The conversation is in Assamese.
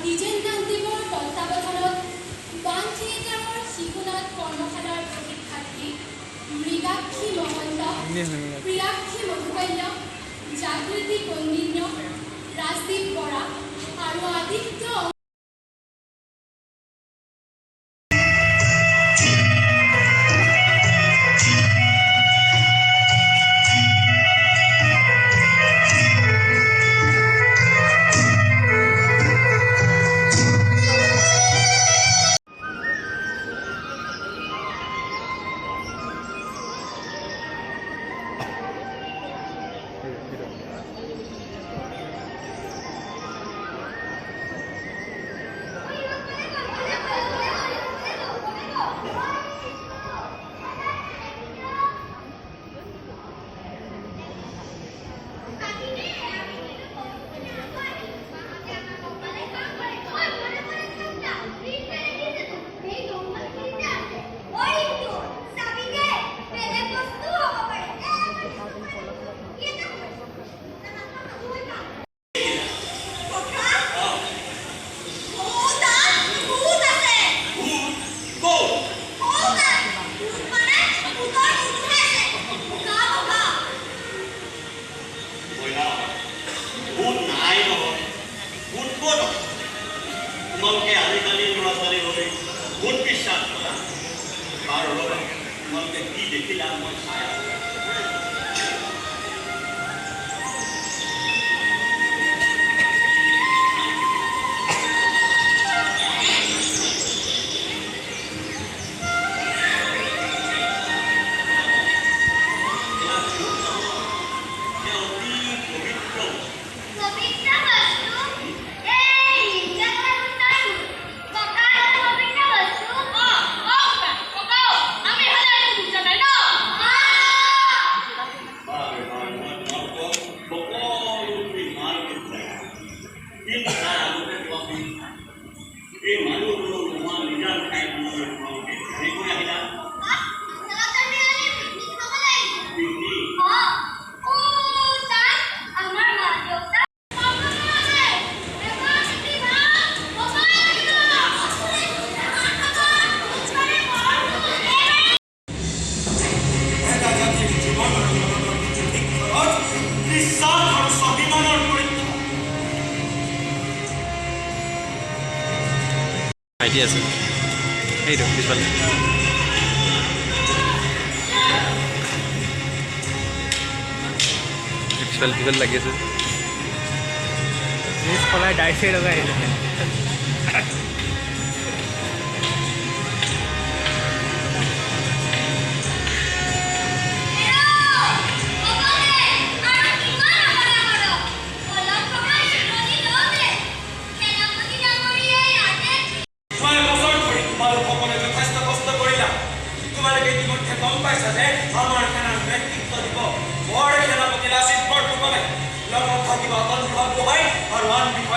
দ্বিজেন্দ্ৰনাথ দেৱৰ তত্ত্বাৱধানত বাণ থিয়েটাৰৰ শিশুনাট কৰ্মশালাৰ প্ৰশিক্ষাৰ্থী মৃগাক্ষী মহন্ত, প্ৰিয়াক্ষী মধুকাল্য, জাগৃতি কন্দিন্য, ৰাজদীপ বৰা আৰু আদিত্য তোমালোকে আজিকালি ল'ৰা ছোৱালী হ'লে বহুত বিশ্বাস কৰা বাৰু তোমালোকে কি দেখিলা মই চাই আছোঁ আইডিয়া আছে সেইটো পিছফালে পিছফালে লাগি আছে সলাই ডাইছে লগাই আহিলে Lord, I cannot be last in part of my love of Hakiba, and one